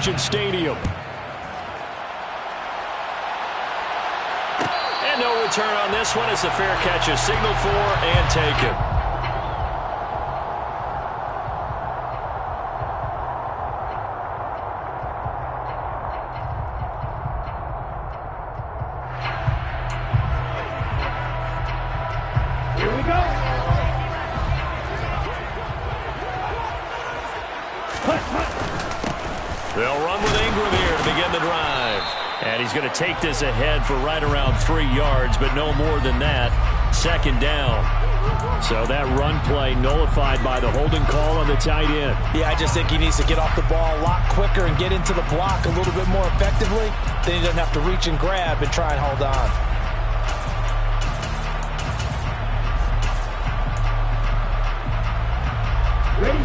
Allegiant Stadium. And no return on this one as the fair catch is signaled for and taken. Here we go. They'll run with Ingram here to begin the drive. And he's going to take this ahead for right around 3 yards, but no more than that. Second down. So that run play nullified by the holding call on the tight end. Yeah, I just think he needs to get off the ball a lot quicker and get into the block a little bit more effectively. Then he doesn't have to reach and grab and try and hold on.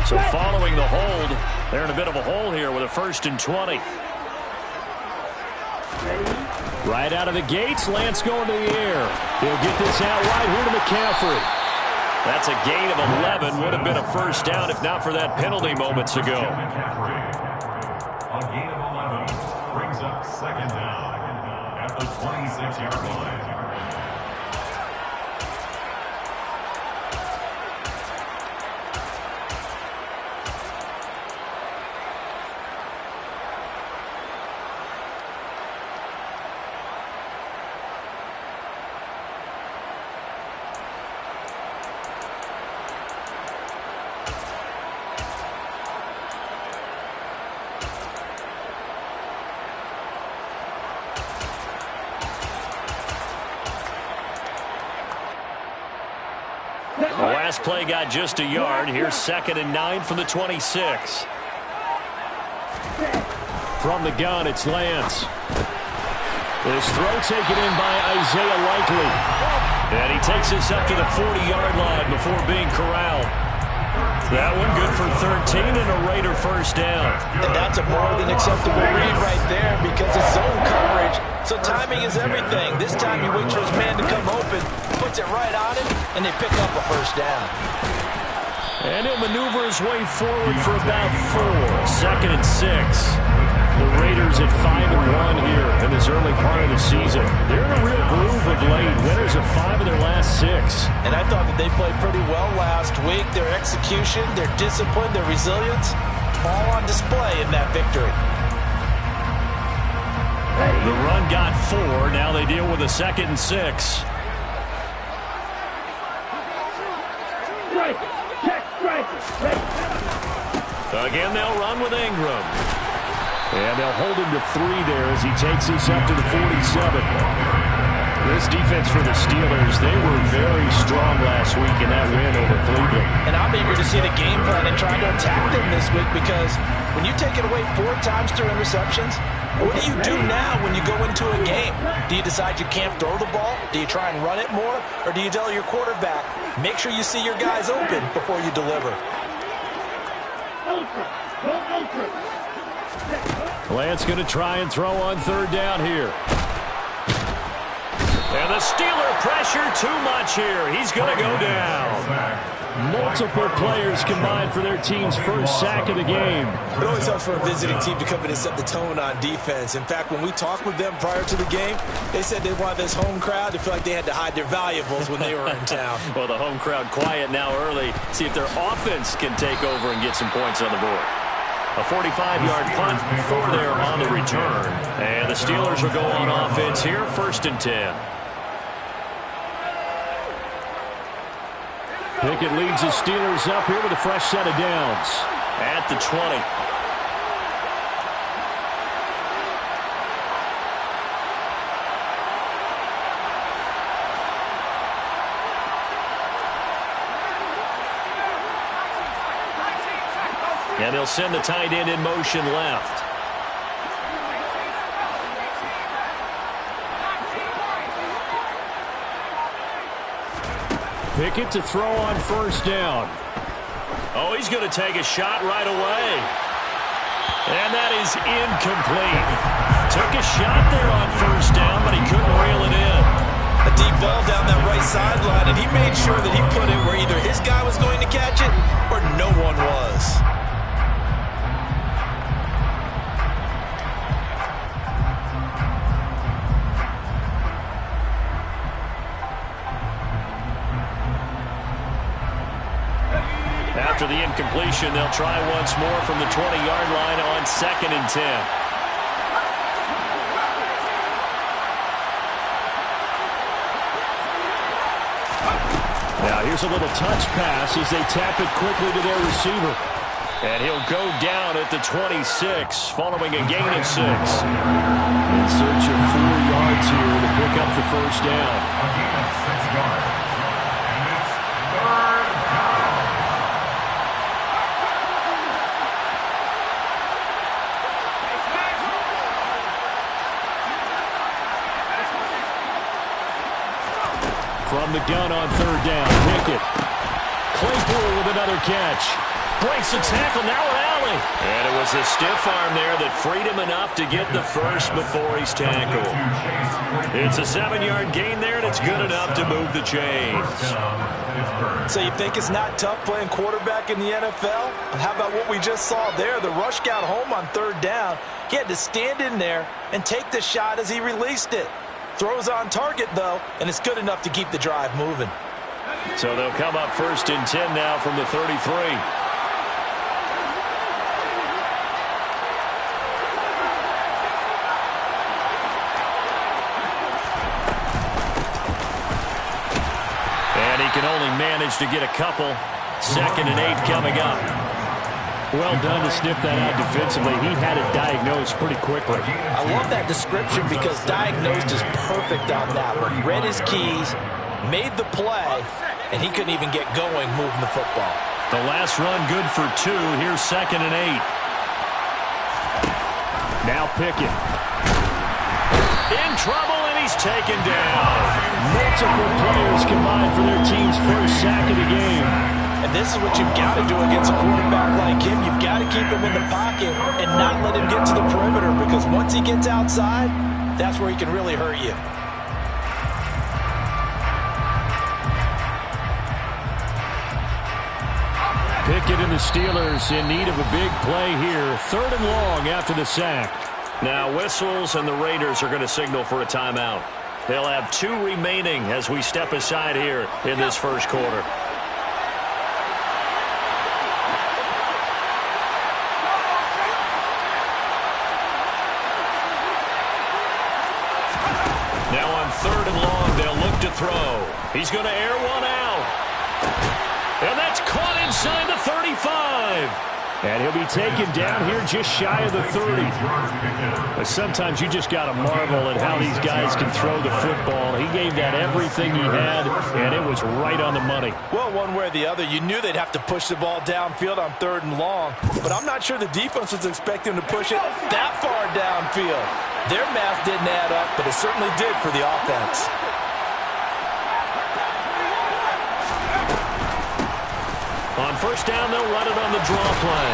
So following the hold, they're in a bit of a hole here with a 1st and 20. Right out of the gates, Lance going to the air. He'll get this out wide here to McCaffrey. That's a gain of 11. Would have been a first down if not for that penalty moments ago. A gain of 11 brings up second down at the 26-yard line. The last play got just a yard. Here's 2nd and 9 from the 26. From the gun, it's Lance. This throw taken in by Isaiah Likely. And he takes this up to the 40-yard line before being corralled. That one good for 13 and a Raider first down. And that's a more than acceptable read right there because it's zone coverage. So timing is everything. This time he waits for his man to come open, puts it right on him, and they pick up a first down. And he'll maneuver his way forward for about 4. 2nd and 6. The Raiders at 5-1 here in this early part of the season. They're in a real groove of late. Winners of 5 of their last 6. And I thought that they played pretty well last week. Their execution, their discipline, their resilience, all on display in that victory. The run got 4. Now they deal with a 2nd and 6. Again, they'll run with Ingram. And they'll hold him to 3 there as he takes this up to the 47. This defense for the Steelers, they were very strong last week in that win over Cleveland. And I'm eager to see the game plan and trying to attack them this week because when you take it away 4 times through interceptions, what do you do now when you go into a game? Do you decide you can't throw the ball? Do you try and run it more? Or do you tell your quarterback, make sure you see your guys open before you deliver? Lance going to try and throw on 3rd down here. And the Steeler pressure too much here. He's going to go down. Multiple players combined for their team's first sack of the game. It always helps for a visiting team to come in and set the tone on defense. In fact, when we talked with them prior to the game, they said they wanted this home crowd to feel like they had to hide their valuables when they were in town. Well, the home crowd quiet now early. See if their offense can take over and get some points on the board. A 45-yard punt, 4 there on the return. And the Steelers will go on offense here, 1st and 10. Pickett leads the Steelers up here with a fresh set of downs at the 20. And they'll send the tight end in motion left. Pickett to throw on 1st down. Oh, he's going to take a shot right away. And that is incomplete. Took a shot there on 1st down, but he couldn't reel it in. A deep ball down that right sideline, and he made sure that he put it where either his guy was going to catch it or no one was. After the incompletion, they'll try once more from the 20-yard line on 2nd and 10. Now here's a little touch pass as they tap it quickly to their receiver. And he'll go down at the 26 following a gain of 6. In search of 4 yards here to pick up the first down. A gain of 6 yards. And it's 3rd down. From the gun on 3rd down, Pickett. Claypool with another catch. Breaks the tackle, now an alley. And it was a stiff arm there that freed him enough to get the first before he's tackled. It's a 7-yard gain there, and it's good enough to move the chains. So you think it's not tough playing quarterback in the NFL? How about what we just saw there? The rush got home on 3rd down. He had to stand in there and take the shot as he released it. Throws on target, though, and it's good enough to keep the drive moving. So they'll come up 1st and 10 now from the 33. Can only manage to get a couple. 2nd and 8 coming up. Well done to sniff that out defensively. He had it diagnosed pretty quickly. I love that description because diagnosed is perfect on that one. Read his keys, made the play, and he couldn't even get going moving the football. The last run good for 2. Here's 2nd and 8. Now Pickett. In trouble, and he's taken down. Multiple players combined for their team's first sack of the game. And this is what you've got to do against a quarterback like him. You've got to keep him in the pocket and not let him get to the perimeter, because once he gets outside, that's where he can really hurt you. Pickett and the Steelers in need of a big play here. 3rd and long after the sack. Now whistles, and the Raiders are going to signal for a timeout. They'll have 2 remaining as we step aside here in this first quarter. Now on 3rd and long, they'll look to throw. He's going to air one out. And that's caught inside the 35. And he'll be taken down here just shy of the 30. But sometimes you just got to marvel at how these guys can throw the football. He gave that everything he had, and it was right on the money. Well, one way or the other, you knew they'd have to push the ball downfield on 3rd and long. But I'm not sure the defense was expecting them to push it that far downfield. Their math didn't add up, but it certainly did for the offense. On 1st down, they'll run it on the draw play.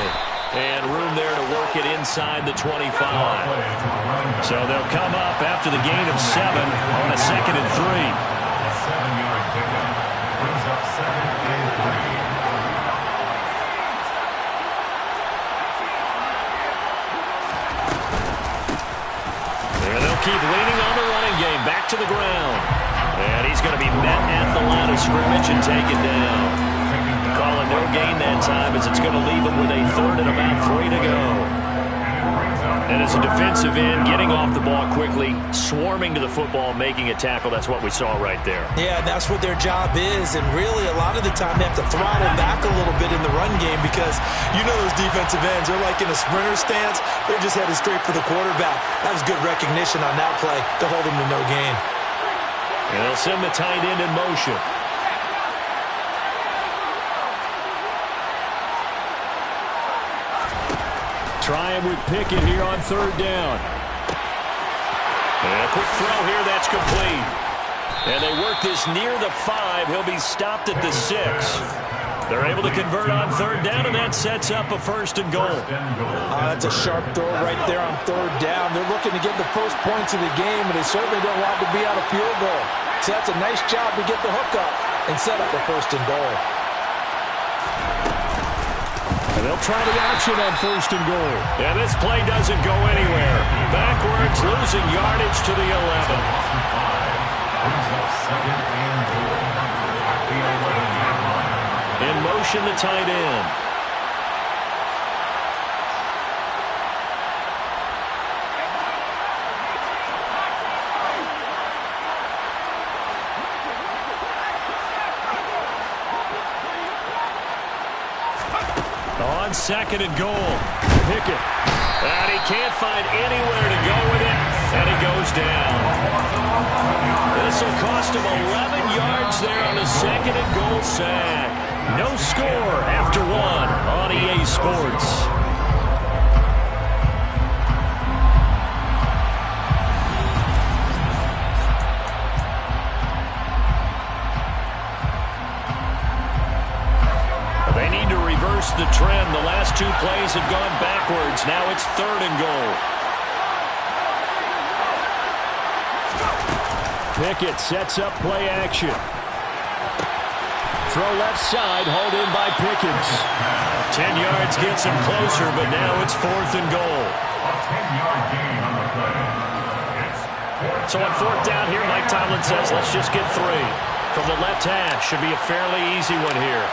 And room there to work it inside the 25. So they'll come up after the gain of 7 on a 2nd and 3. A 7-yard pickup brings up 2nd and 3. And they'll keep leaning on the running game. Back to the ground. And he's going to be met at the line of scrimmage and taken down. Calling no gain that time as it's going to leave him with a 3rd and about 3 to go. And as a defensive end, getting off the ball quickly, swarming to the football, making a tackle, that's what we saw right there. Yeah, that's what their job is, and really a lot of the time they have to throttle back a little bit in the run game because you know those defensive ends, they're like in a sprinter stance, they're just headed straight for the quarterback. That was good recognition on that play to hold him to no gain. And they'll send the tight end in motion. Trying with Pickett here on 3rd down. And a quick throw here, that's complete. And they work this near the 5. He'll be stopped at the 6. They're able to convert on 3rd down, and that sets up a 1st and goal. That's a sharp throw right there on 3rd down. They're looking to get the first points of the game, and they certainly don't want to be out of field goal. So that's a nice job to get the hook up and set up a 1st and goal. And they'll try the option on 1st and goal. And this play doesn't go anywhere. Backwards, losing yardage to the 11. In motion, the tight end. On second and goal, Pickett. And he can't find anywhere to go with it, and he goes down. This will cost him 11 yards there on the second and goal sack. No score after one on EA Sports. They need to reverse the trend. The last two plays have gone backwards. Now it's third and goal. Pickett sets up play action. Throw left side, hauled in by Pickens. 10 yards gets him closer, but now it's fourth and goal. A 10-yard gain on the play. So on fourth down here, Mike Tomlin says, let's just get three. From the left hash, should be a fairly easy one here.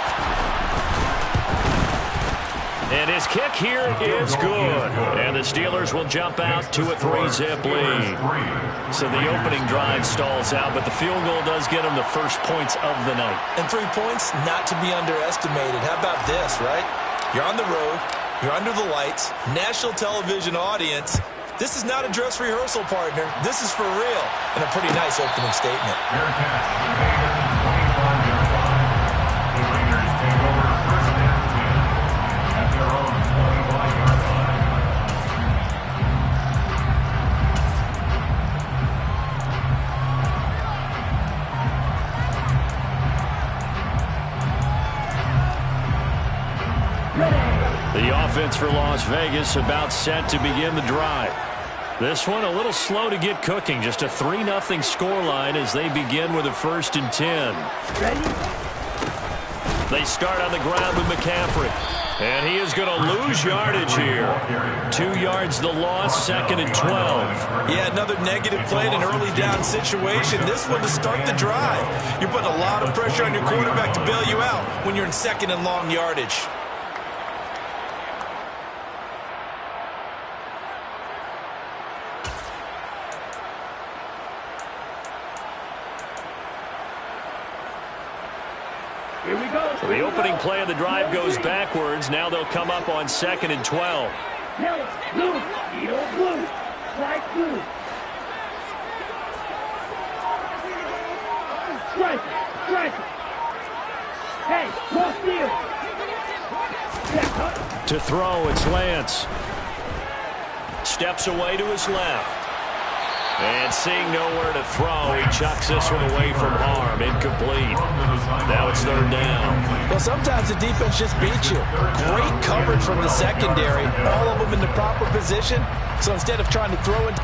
And his kick here is good. And the Steelers will jump out to a 3-zip lead. So the opening drive stalls out, but the field goal does get them the first points of the night. And 3 points, not to be underestimated. How about this, right? You're on the road. You're under the lights. National television audience. This is not a dress rehearsal, partner. This is for real. And a pretty nice opening statement. The offense for Las Vegas about set to begin the drive. This one a little slow to get cooking. Just a 3-0 scoreline as they begin with a 1st and 10. Ready? They start on the ground with McCaffrey. And he is going to lose yardage here. 2 yards the loss, 2nd and 12. Yeah, another negative play in an early down situation. This one to start the drive. You're putting a lot of pressure on your quarterback to bail you out when you're in 2nd and long yardage. Here we go. So the opening play of the drive goes backwards. Now they'll come up on 2nd and 12. Yellow, blue, yellow, blue, light blue. Strike, strike. Hey, cross field. To throw, it's Lance. Steps away to his left. And seeing nowhere to throw, he chucks this one away from harm. Incomplete. Now it's 3rd down. Well, sometimes the defense just beats you. Great coverage from the secondary. All of them in the proper position. So instead of trying to throw it,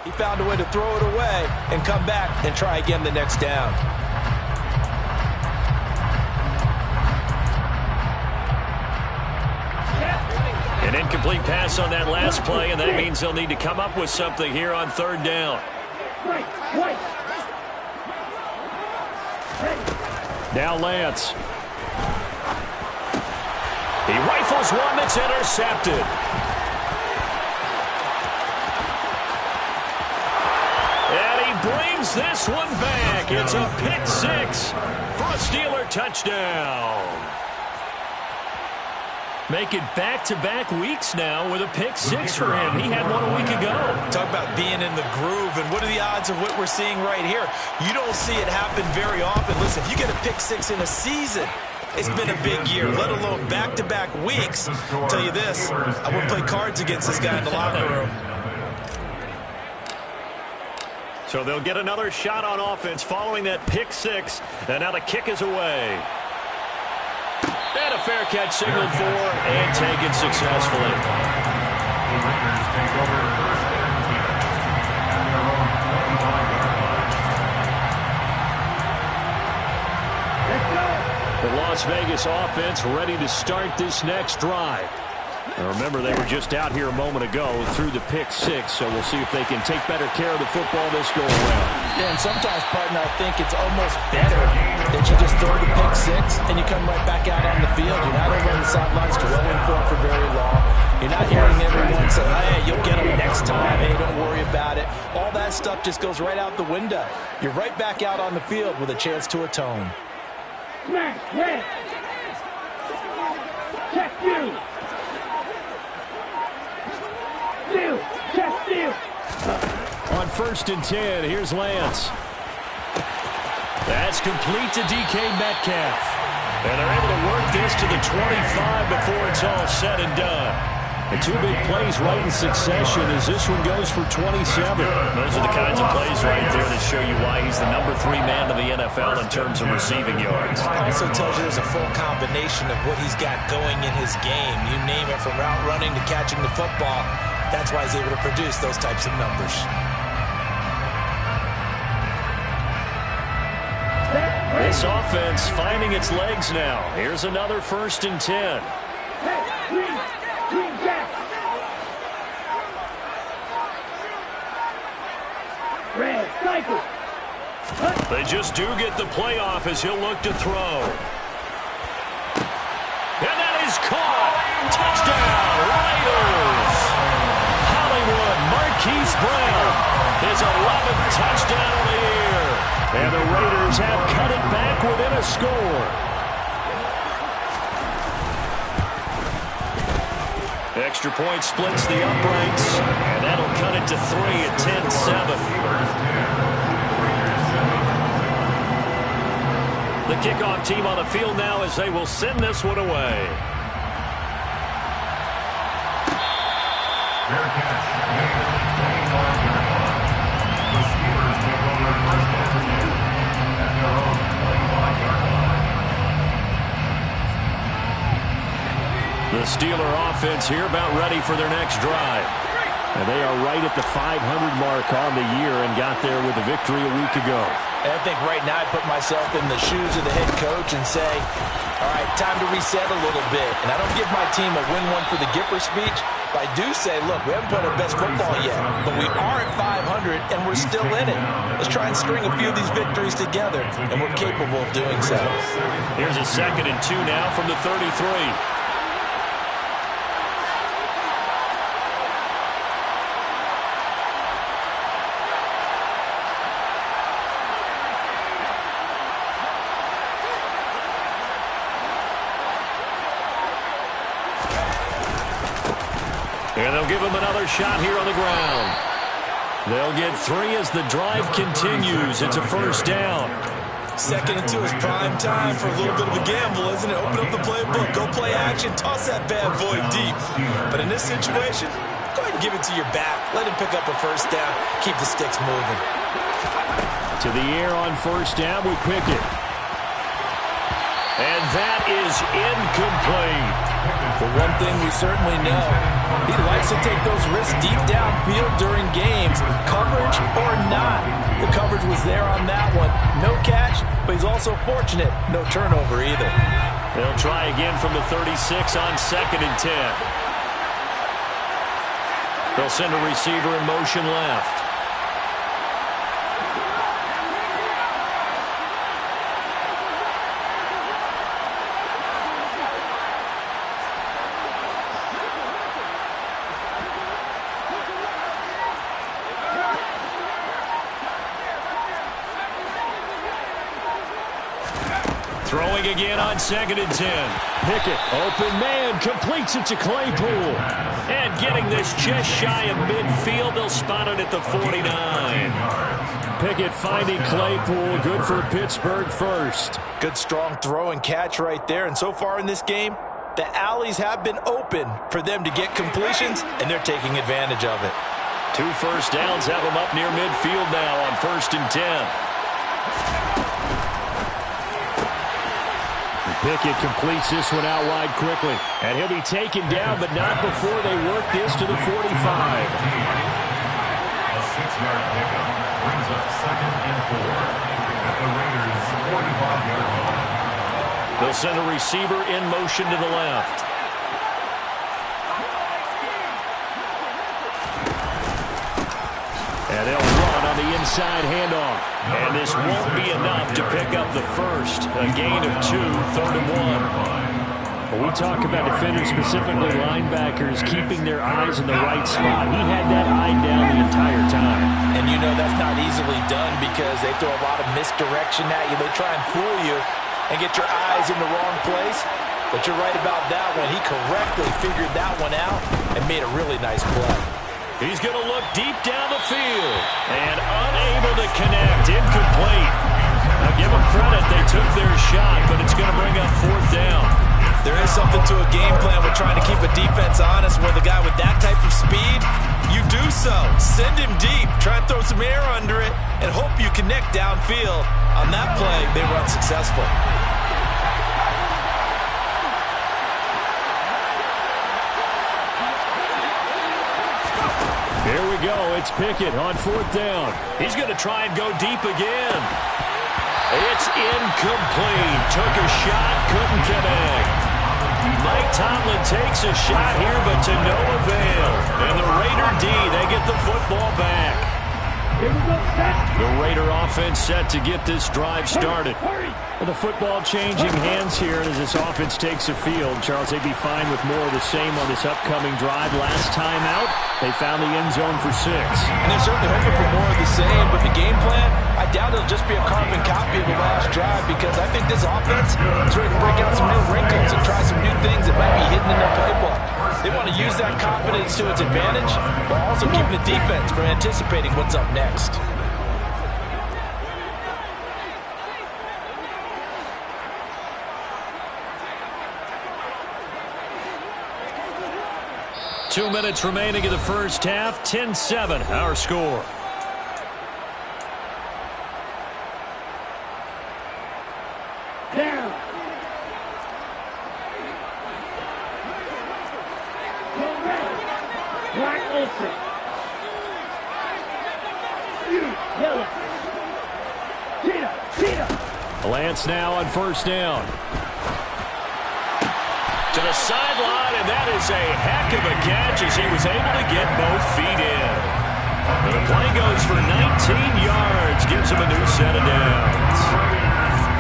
he found a way to throw it away and come back and try again the next down. An incomplete pass on that last play, and that means they'll need to come up with something here on 3rd down. Now Lance. He rifles one that's intercepted. Brings this one back. It's a pick 6 for a Steeler touchdown. Make it back-to-back weeks now with a pick 6 for him. He had one a week ago. Talk about being in the groove, and what are the odds of what we're seeing right here? You don't see it happen very often. Listen, if you get a pick 6 in a season, it's been a big year, let alone back-to-back weeks. I'll tell you this, I wouldn't play cards against this guy in the locker room. So they'll get another shot on offense following that pick six. And now the kick is away. And a fair catch signaled for and taken successfully. The Raiders take over first and 10 at their own 25-yard line. The Las Vegas offense ready to start this next drive. Now remember, they were just out here a moment ago through the pick six, so we'll see if they can take better care of the football this go around. Yeah, and sometimes, partner, I think it's almost better that you just throw the pick six and you come right back out on the field. You're not over on the sidelines dwelling for very long. You're not hearing everyone say, hey, you'll get them next time. Hey, don't worry about it. All that stuff just goes right out the window. You're right back out on the field with a chance to atone. Smash, red. Check you. Steal, check steal. On 1st and 10, here's Lance. That's complete to DK Metcalf. And they're able to work this to the 25 before it's all said and done. And two big plays right in succession as this one goes for 27. Those are the kinds of plays right there that show you why he's the number 3 man in the NFL in terms of receiving yards. It also tells you there's a full combination of what he's got going in his game. You name it, from route running to catching the football. That's why he's able to produce those types of numbers. This offense finding its legs now. Here's another 1st and 10. Green jack. Red, cycle. They just do get the playoff as he'll look to throw. And that is caught. Touchdown, Raiders. Hollywood Marquise Brown, his 11th touchdown of the year. And the Raiders have cut it back within a score. Extra point splits the uprights, and that'll cut it to 3 at 10-7. The kickoff team on the field now as they will send this one away. Fair catch. The Steelers take over first and 10 at their own 25-yard line. The Steeler offense here about ready for their next drive. And they are right at the 500 mark on the year and got there with a victory a week ago. And I think right now I put myself in the shoes of the head coach and say, all right, time to reset a little bit. And I don't give my team a win one for the Gipper speech, but I do say, look, we haven't played our best football yet, but we are at 500 and we're still in it. Let's try and string a few of these victories together, and we're capable of doing so. Here's a 2nd and 2 now from the 33. And they'll give him another shot here on the ground. They'll get 3 as the drive continues. It's a 1st down. 2nd and 2 is prime time for a little bit of a gamble, isn't it? Open up the playbook, go play action, toss that bad boy deep. But in this situation, go ahead and give it to your back. Let him pick up a 1st down. Keep the sticks moving. To the air on 1st down with Pickett. And that is incomplete. The one thing we certainly know, he likes to take those risks deep downfield during games, coverage or not. The coverage was there on that one. No catch, but he's also fortunate. No turnover either. They'll try again from the 36 on 2nd and 10. They'll send a receiver in motion left. Throwing again on 2nd and 10. Pickett, open man, completes it to Claypool. And getting this just shy of midfield, they'll spot it at the 49. Pickett finding Claypool, good for Pittsburgh first. Good strong throw and catch right there. And so far in this game, the alleys have been open for them to get completions, and they're taking advantage of it. 2 first downs have him up near midfield now on 1st and 10. Pickett completes this one out wide quickly. And he'll be taken down, but not before they work this to the 45. A 6-yard pickup brings up 2nd and 4 at the Raiders' 45-yard line. They'll send a receiver in motion to the left. And they'll run on the inside handoff. And this won't be enough to pick up the first. A gain of 2, 3rd and 1. When we talk about defenders, specifically linebackers, keeping their eyes in the right spot. He had that eye down the entire time. And you know that's not easily done because they throw a lot of misdirection at you. They try and fool you and get your eyes in the wrong place. But you're right about that one. He correctly figured that one out and made a really nice play. He's going to look deep down the field and unable to connect. Incomplete. Now give them credit. They took their shot, but it's going to bring up 4th down. There is something to a game plan with trying to keep a defense honest where the guy with that type of speed, you do so. Send him deep. Try and throw some air under it and hope you connect downfield. On that play, they were unsuccessful. Here we go. It's Pickett on 4th down. He's going to try and go deep again. It's incomplete. Took a shot, couldn't connect. Mike Tomlin takes a shot here, but to no avail. And the Raider D, they get the football back. The Raider offense set to get this drive started. With the football changing hands here as this offense takes the field, Charles, they'd be fine with more of the same on this upcoming drive. Last time out, they found the end zone for 6. And they're certainly hoping for more of the same, but the game plan, I doubt it'll just be a carbon copy of the last drive because I think this offense is ready to break out some new wrinkles and try some new things that might be hidden in their playbook. They want to use that confidence to its advantage while also keeping the defense from anticipating what's up next. Two minutes remaining in the first half. 10-7, our score. Down. Black Olsen. Yellow. Cheetah. Lance now on 1st down. To the sideline, and that is a heck of a catch as he was able to get both feet in. And the play goes for 19 yards, gives him a new set of downs.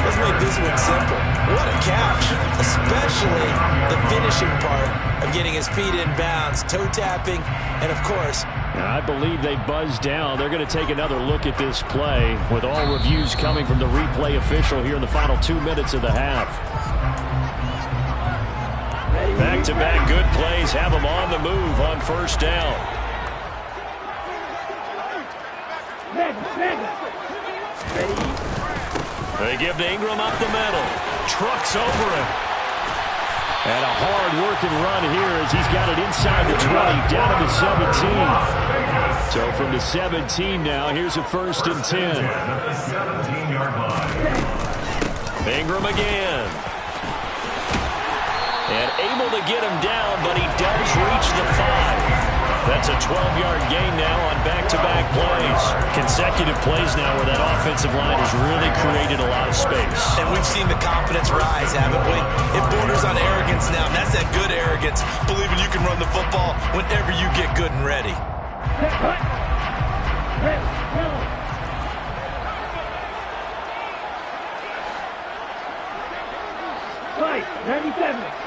Let's make this one simple. What a catch, especially the finishing part of getting his feet in bounds, toe tapping, and of course, I believe they buzzed down. They're going to take another look at this play with all reviews coming from the replay official here in the final 2 minutes of the half. Back-to-back good plays have him on the move on 1st down. They give to Ingram up the middle. Trucks over him. And a hard-working run here as he's got it inside the 20, down to the 17. So from the 17 now, here's a 1st and 10. Ingram again. And able to get him down, but he does reach the 5. That's a 12-yard gain now on back-to-back plays. Consecutive plays now where that offensive line has really created a lot of space. And we've seen the confidence rise, haven't we? It borders on arrogance now, and that's that good arrogance, believing you can run the football whenever you get good and ready. Fight, 97.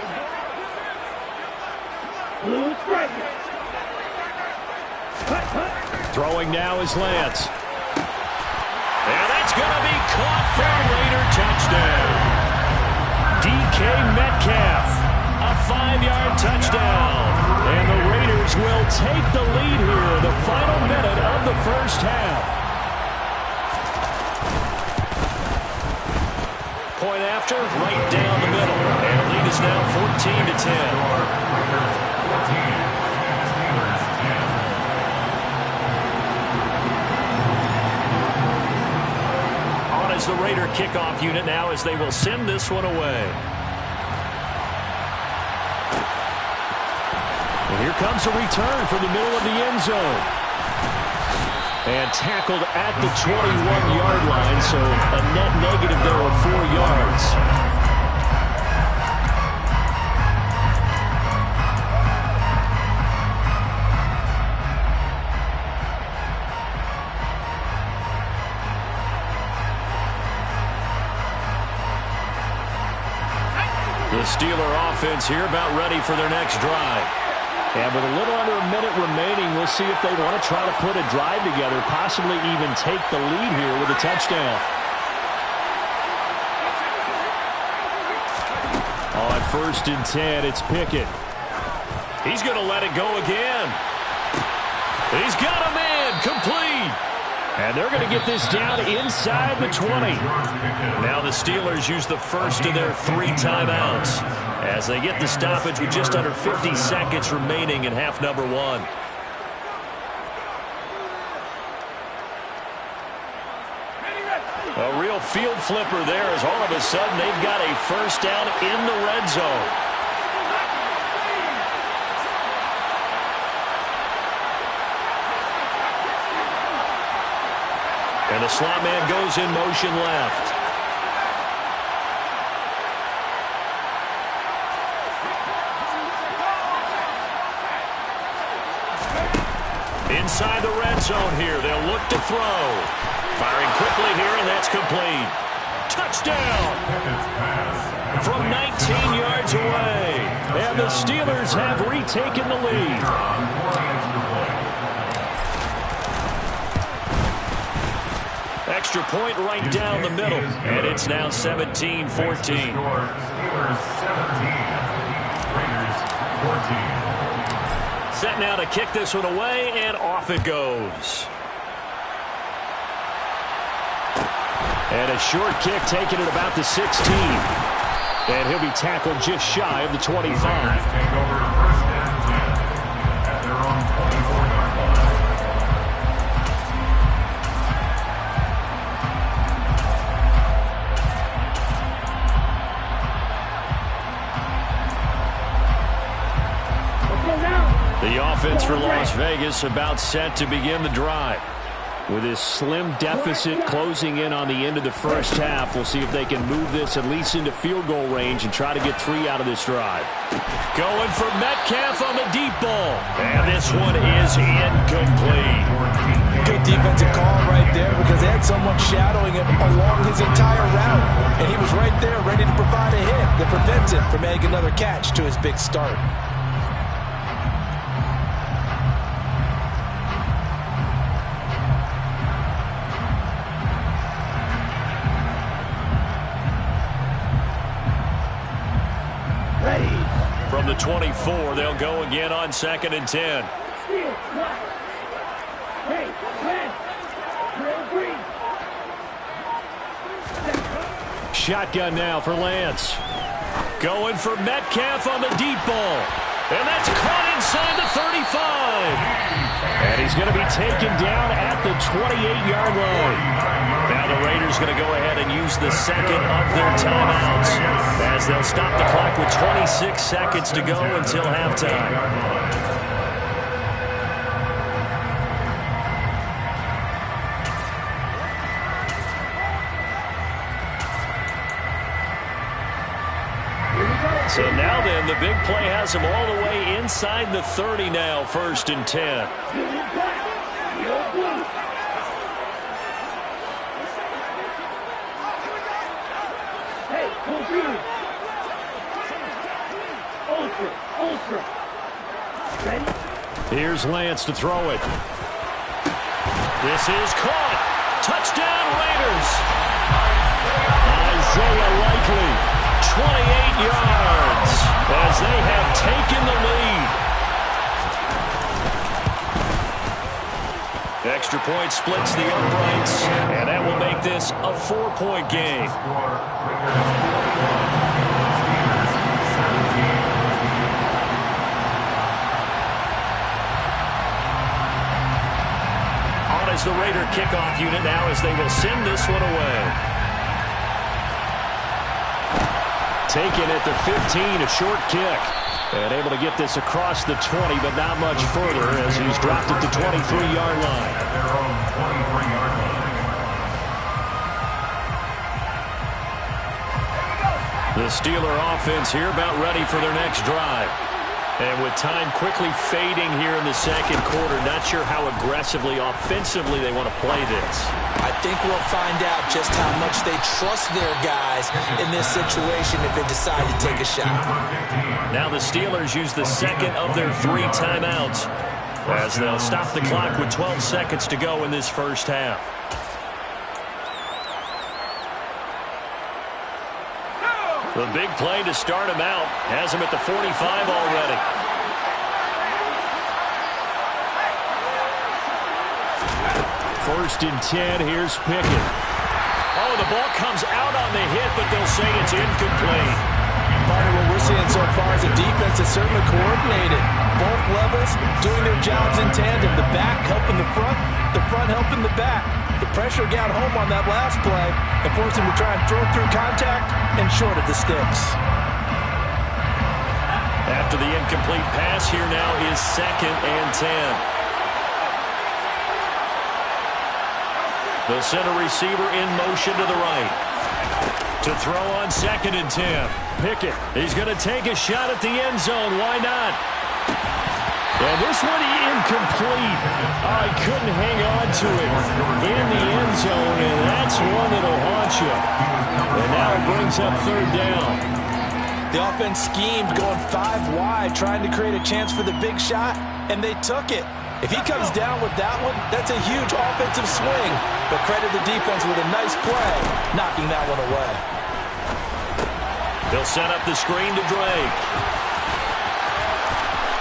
Blue striker. Throwing now is Lance. And that's going to be caught for a Raider touchdown. DK Metcalf, a 5-yard touchdown. And the Raiders will take the lead here in the final minute of the first half. Point after, right down the middle. And the lead is now 14-10. Raider kickoff unit now as they will send this one away. And here comes a return from the middle of the end zone. And tackled at the 21-yard line, so a net negative there of 4 yards. The Steeler offense here about ready for their next drive. And with a little under a minute remaining, we'll see if they want to try to put a drive together, possibly even take the lead here with a touchdown. On 1st and 10, it's Pickett. He's going to let it go again. He's got a man complete. And they're going to get this down inside the 20. Now the Steelers use the first of their 3 timeouts as they get the stoppage with just under 50 seconds remaining in half number 1. A real field flipper there as all of a sudden they've got a first down in the red zone. And the slot man goes in motion left. Inside the red zone here. They'll look to throw. Firing quickly here, and that's complete. Touchdown! From 19 yards away. And the Steelers have retaken the lead. Extra point right down the middle. And it's now 17-14. Steelers 17, Raiders 14. Set now to kick this one away, and off it goes. And a short kick taken at about the 16. And he'll be tackled just shy of the 25. Take over 1st and 10 at their own 24-yard line. The offense for Las Vegas about set to begin the drive. With this slim deficit closing in on the end of the first half, we'll see if they can move this at least into field goal range and try to get 3 out of this drive. Going for Metcalf on the deep ball. And this one is incomplete. Good defensive call right there because they had someone shadowing him along his entire route. And he was right there ready to provide a hit that prevents him from making another catch to his big start. From the 24, they'll go again on 2nd and 10. Shotgun now for Lance. Going for Metcalf on the deep ball. And that's caught inside the 35. And he's going to be taken down at the 28-yard line. Now the Raiders going to go ahead and use the second of their timeouts as they'll stop the clock with 26 seconds to go until halftime. So now then, the big play has him all the way inside the 30 now, 1st and 10. Here's Lance to throw it. This is caught. Touchdown, Raiders. Isaiah Likely. 28 yards as they have taken the lead. Extra point splits the uprights, and that will make this a 4-point game. On as the Raider kickoff unit now as they will send this one away. Taken at the 15, a short kick. And able to get this across the 20, but not much further as he's dropped at the 23-yard line. At their own 23-yard line. The Steeler offense here about ready for their next drive. And with time quickly fading here in the second quarter, not sure how aggressively, offensively they want to play this. I think we'll find out just how much they trust their guys in this situation if they decide to take a shot. Now the Steelers use the second of their 3 timeouts as they'll stop the clock with 12 seconds to go in this first half. The big play to start him out has him at the 45 already. First and 10, here's Pickett. Oh, the ball comes out on the hit, but they'll say it's incomplete. Partner, what we're seeing so far is a defense that's certainly coordinated. Both levels doing their jobs in tandem. The back helping the front helping the back. The pressure got home on that last play and forced him to try and throw through contact and short of the sticks. After the incomplete pass, here now is 2nd and 10. The center receiver in motion to the right. To throw on 2nd and 10. Pickett, he's going to take a shot at the end zone. Why not? And this one incomplete. Oh, he couldn't hang on to it in the end zone, and that's one that'll haunt you. And now it brings up 3rd down. The offense schemed going 5 wide, trying to create a chance for the big shot, and they took it. If he comes down with that one, that's a huge offensive swing. But credit the defense with a nice play, knocking that one away. They'll set up the screen to Drake.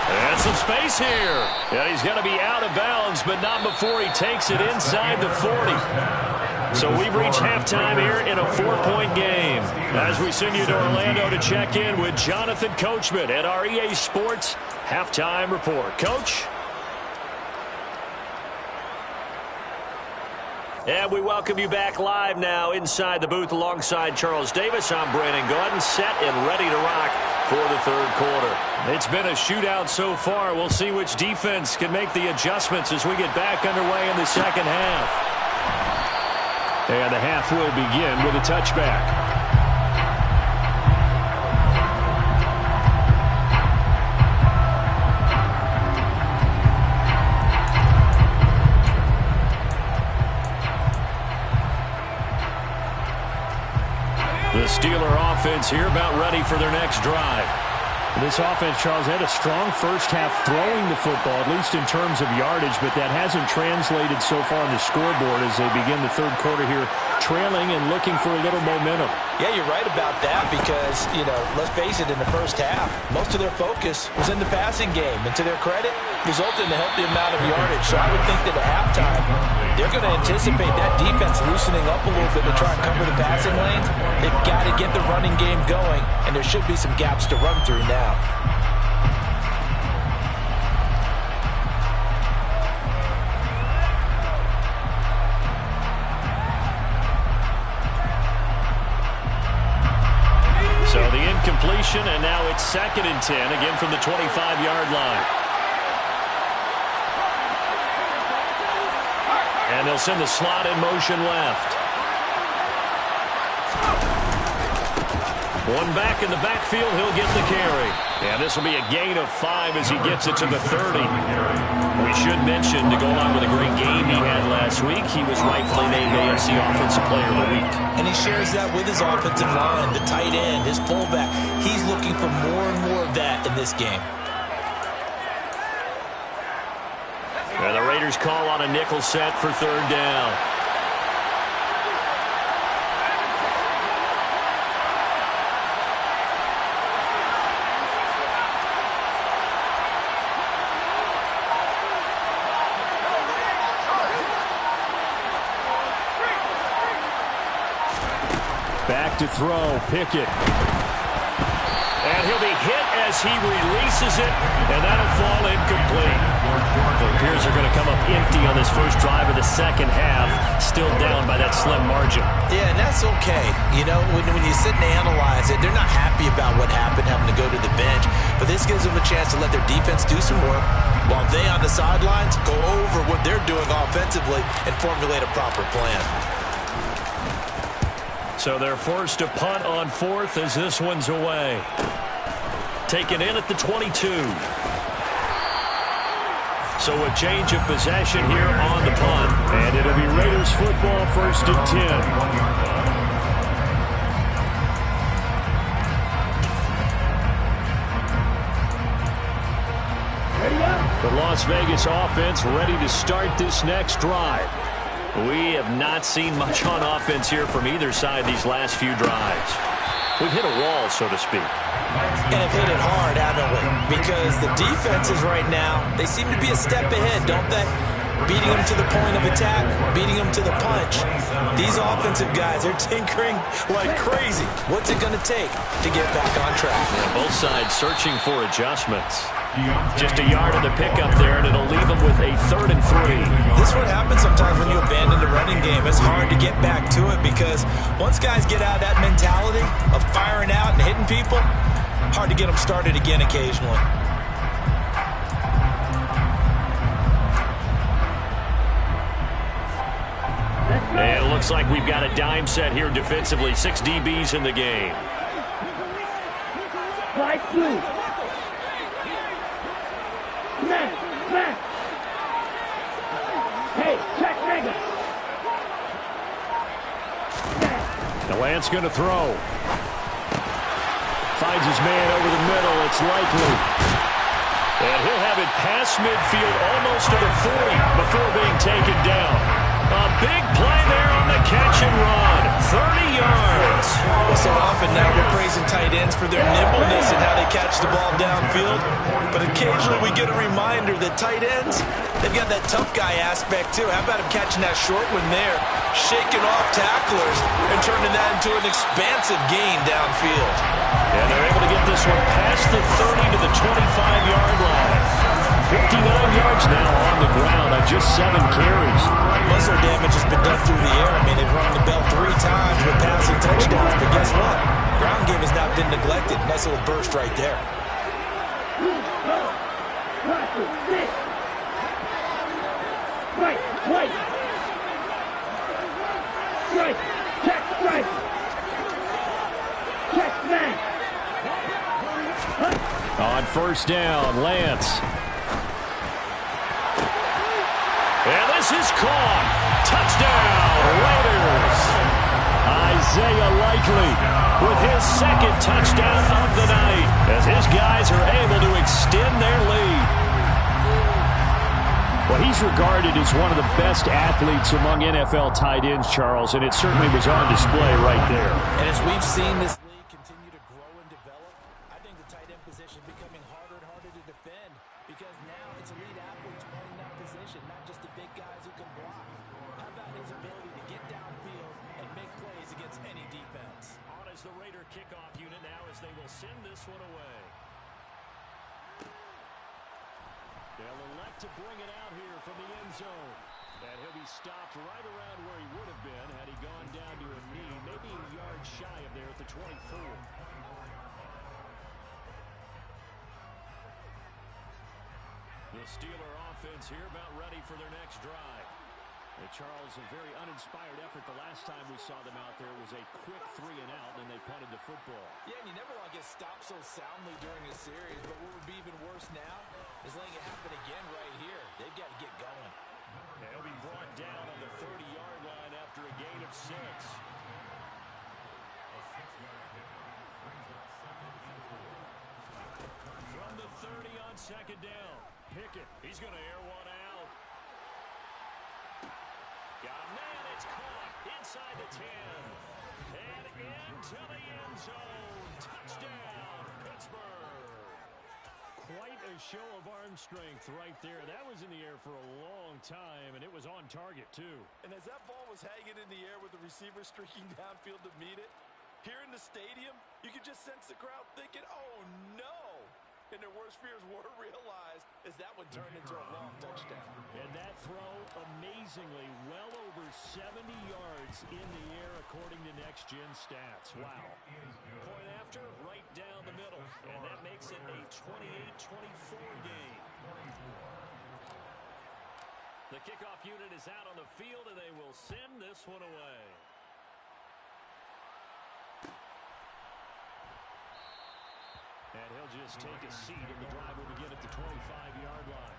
And some space here. And he's going to be out of bounds, but not before he takes it inside the 40. So we've reached halftime here in a 4-point game. As we send you to Orlando to check in with Jonathan Coachman at our EA Sports Halftime Report. Coach? And we welcome you back live now inside the booth alongside Charles Davis. I'm Brandon Gaudin, set and ready to rock for the 3rd quarter. It's been a shootout so far. We'll see which defense can make the adjustments as we get back underway in the second half. And the half will begin with a touchback. The Steeler offense here about ready for their next drive. This offense, Charles, had a strong first half throwing the football, at least in terms of yardage, but that hasn't translated so far on the scoreboard as they begin the 3rd quarter here, trailing and looking for a little momentum. Yeah, you're right about that because, let's face it, in the first half, most of their focus was in the passing game. And to their credit, resulted in a healthy amount of yardage. So I would think that at halftime, they're going to anticipate that defense loosening up a little bit to try and cover the passing lanes. They've got to get the running game going, and there should be some gaps to run through now. So the incompletion, and now it's 2nd and 10, again from the 25-yard line. And they'll send the slot in motion left. One back in the backfield, he'll get the carry. And this will be a gain of 5 as he gets it to the 30. We should mention, to go along with a great game he had last week, he was rightfully named AFC Offensive Player of the Week. And he shares that with his offensive line, the tight end, his fullback. He's looking for more and more of that in this game. And the Raiders call on a nickel set for 3rd down. Back to throw, Pickett. And he'll be hit as he releases it, and that'll fall incomplete. The Bears are going to come up empty on this first drive of the second half, still down by that slim margin. Yeah, and that's okay. You know, when you sit and analyze it, they're not happy about what happened, having to go to the bench. But this gives them a chance to let their defense do some work while they on the sidelines go over what they're doing offensively and formulate a proper plan. So they're forced to punt on fourth as this one's away. Taken in at the 22. So a change of possession here on the punt. And it'll be Raiders football, 1st and 10. The Las Vegas offense ready to start this next drive. We have not seen much on offense here from either side these last few drives. We've hit a wall, so to speak. And have hit it hard, haven't we? Because the defenses right now, they seem to be a step ahead, don't they? Beating them to the point of attack, beating them to the punch. These offensive guys are tinkering like crazy. What's it going to take to get back on track? Yeah, both sides searching for adjustments. Just a yard of the pickup there, and it'll leave them with a 3rd and 3. This is what happens sometimes when you abandon the running game. It's hard to get back to it because once guys get out of that mentality of firing out and hitting people, hard to get them started again occasionally. And it looks like we've got a dime set here defensively. 6 DBs in the game. Slide through. Smash, smash. Hey, check nigga. Now Lance going to throw. Finds his man over the middle. It's likely. And he'll have it past midfield almost to the 40 before being taken down. A big play there on the catch and run. 30 yards. Well, so often now we're praising tight ends for their nimbleness and how they catch the ball downfield. But occasionally we get a reminder that tight ends, they've got that tough guy aspect too. How about him catching that short one there, shaking off tacklers and turning that into an expansive gain downfield. And they're able to get this one past the 30 to the 25-yard line. 59 yards now on the ground on just 7 carries. Most of their damage has been done through the air. I mean, they've rung the bell 3 times with passing touchdowns. But guess what? Ground game has not been neglected. Nice little burst right there. Right, right. Strike, check, strike. Check, smash. On 1st down, Lance. And this is caught. Touchdown, Raiders. Isaiah Likely with his 2nd touchdown of the night as his guys are able to extend their lead. Well, he's regarded as one of the best athletes among NFL tight ends, Charles, and it certainly was on display right there. And as we've seen this league continue to grow and develop, I think the tight end position is becoming harder and harder to defend because now it's elite athletes playing that position, not just the big guys who can block. How about his ability to get downfield and make plays against any defense? On as the Raider kickoff unit now as they will send this one away. They'll elect to bring it out here from the end zone. And he'll be stopped right around where he would have been had he gone down to a knee, maybe a yard shy of there at the 24. The Steeler offense here about ready for their next drive. Charles, a very uninspired effort the last time we saw them out there was a quick 3 and out, and they punted the football. Yeah, and you never want to get stopped so soundly during a series, but what would be even worse now is letting it happen again right here. They've got to get going. And he'll be brought down on the 30-yard line after a gain of 6. From the 30 on 2nd down. Pickett, he's going to air one out. Got a man, it's caught inside the 10. And into the end zone. Touchdown, Pittsburgh. Quite a show of arm strength right there. That was in the air for a long time, and it was on target, too. And as that ball was hanging in the air with the receiver streaking downfield to meet it, here in the stadium, you could just sense the crowd thinking, oh, no. fears were realized as that one turned into a long touchdown. And that throw, amazingly, well over 70 yards in the air, according to Next Gen Stats. Wow. Point after, right down the middle. And that makes it a 28-24 game. The kickoff unit is out on the field, and they will send this one away. And he'll just take a seat, and the drive will begin at the 25-yard line.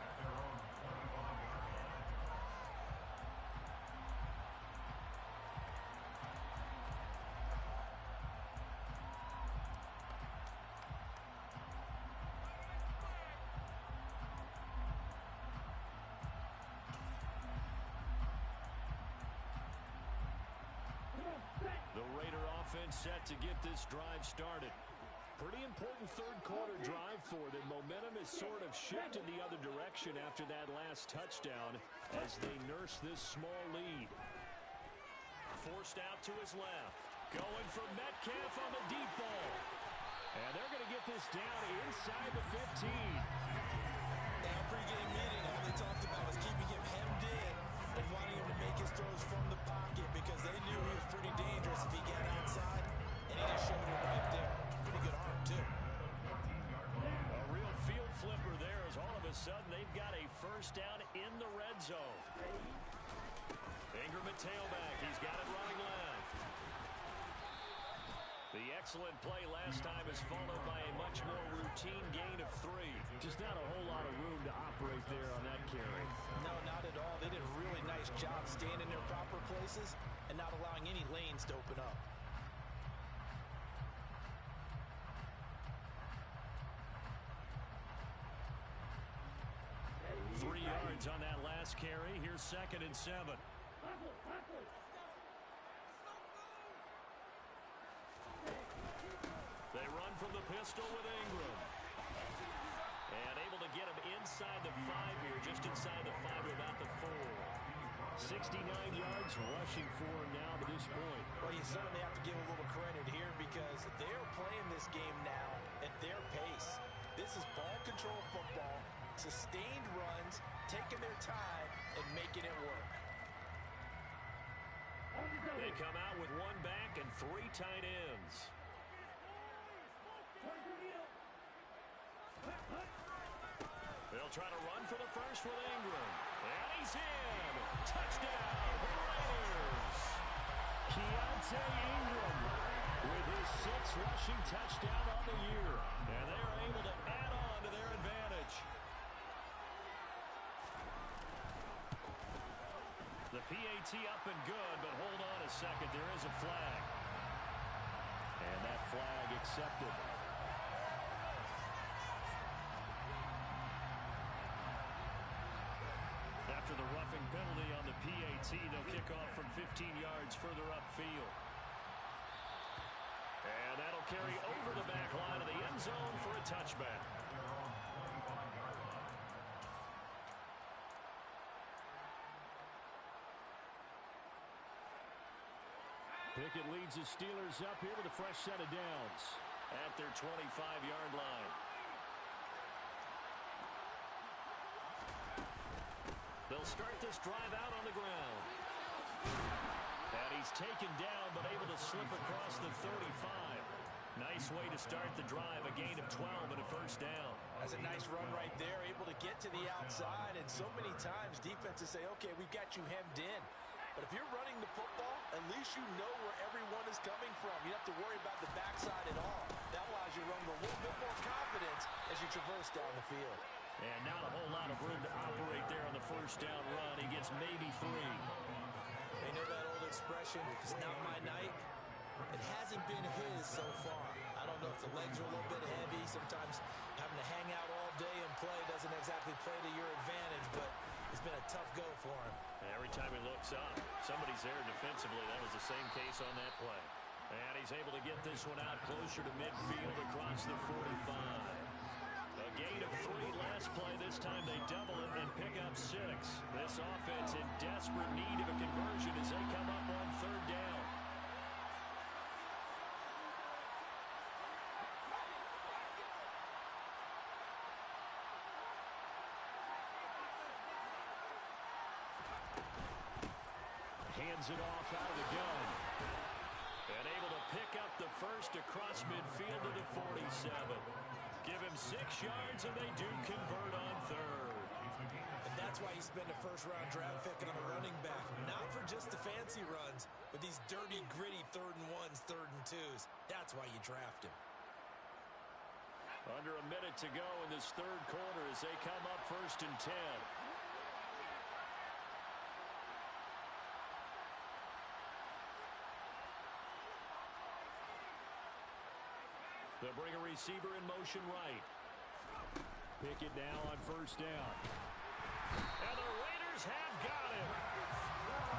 The Raider offense set to get this drive started. Pretty important third quarter drive for them. Momentum has sort of shifted the other direction after that last touchdown as they nurse this small lead. Forced out to his left. Going for Metcalf on the deep ball. And they're going to get this down inside the 15. Now, pregame meeting, all they talked about was keeping him hemmed in and wanting him to make his throws from the pocket because they knew he was pretty dangerous if he got outside, and he just showed it right there. Pretty good arm, too. A real field flipper there as all of a sudden they've got a first down in the red zone. Ingram at tailback. He's got it running left. The excellent play last time is followed by a much more routine gain of 3. Just not a whole lot of room to operate there on that carry. No, not at all. They did a really nice job staying in their proper places and not allowing any lanes to open up. Three yards on that last carry. Here's 2nd and 7. They run from the pistol with Ingram. And able to get him inside the 5 here, just inside the 5 to about the 4. 69 yards rushing for him now to this point. Well, you certainly have to give a little credit here because they're playing this game now at their pace. This is ball control football, sustained runs, taking their time, and making it work. They come out with 1 back and 3 tight ends. They'll try to run for the first with Ingram. And he's in. Touchdown, Raiders. Keontae Ingram with his 6th rushing touchdown on the year. And they are able to add on to their advantage. The PAT up and good, but hold on a second. There is a flag. And that flag accepted. After the roughing penalty on the PAT, they'll kick off from 15 yards further upfield. And that'll carry over the back line of the end zone for a touchback. Pickett leads the Steelers up here with a fresh set of downs at their 25-yard line. They'll start this drive out on the ground. And he's taken down, but able to slip across the 35. Nice way to start the drive, a gain of 12 and a first down. That's a nice run right there, able to get to the outside. And so many times defenses say, okay, we've got you hemmed in. But if you're running the football, at least you know where everyone is coming from. You don't have to worry about the backside at all. That allows you to run with a little bit more confidence as you traverse down the field. And not a whole lot of room to operate there on the first down run. He gets maybe 3. They know that old expression, it's not my night. It hasn't been his so far. I don't know if the legs are a little bit heavy. Sometimes having to hang out all day and play doesn't exactly play to your advantage, but it's been a tough go for him. And every time he looks up, somebody's there defensively. That was the same case on that play. And he's able to get this one out closer to midfield across the 45. A gain of 3 last play. This time they double it and pick up 6. This offense in desperate need of a conversion as they come up on 3rd down. hands it off out of the gun. And able to pick up the first across midfield to the 47. Give him 6 yards, and they do convert on third. And that's why you spend a first-round draft pick on a running back. Not for just the fancy runs, but these dirty, gritty 3rd and 1s, 3rd and 2s. That's why you draft him. Under a minute to go in this third quarter as they come up 1st and 10. They'll bring a receiver in motion right. Pickett now on 1st down. And the Raiders have got him.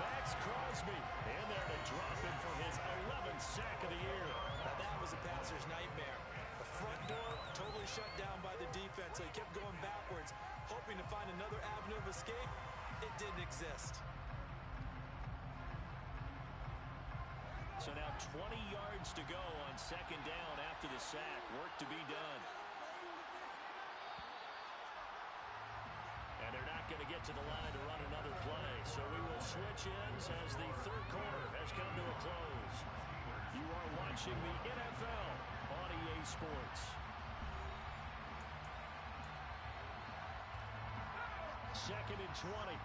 Max Crosby in there to drop him for his 11th sack of the year. Now that was a passer's nightmare. The front door totally shut down by the defense, so he kept going backwards, hoping to find another avenue of escape. It didn't exist. So now 20 yards to go on 2nd down after the sack. Work to be done. And they're not going to get to the line to run another play. So we will switch ends as the third quarter has come to a close. You are watching the NFL on EA Sports. 2nd and 20.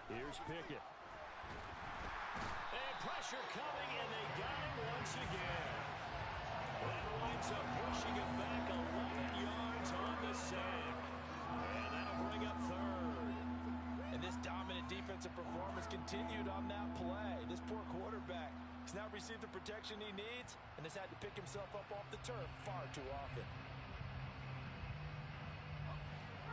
Here's Pickett. And pressure coming, and they got him once again. That winds up pushing him back 11 yards on the sack. And that'll bring up 3rd. And this dominant defensive performance continued on that play. This poor quarterback has now received the protection he needs and has had to pick himself up off the turf far too often.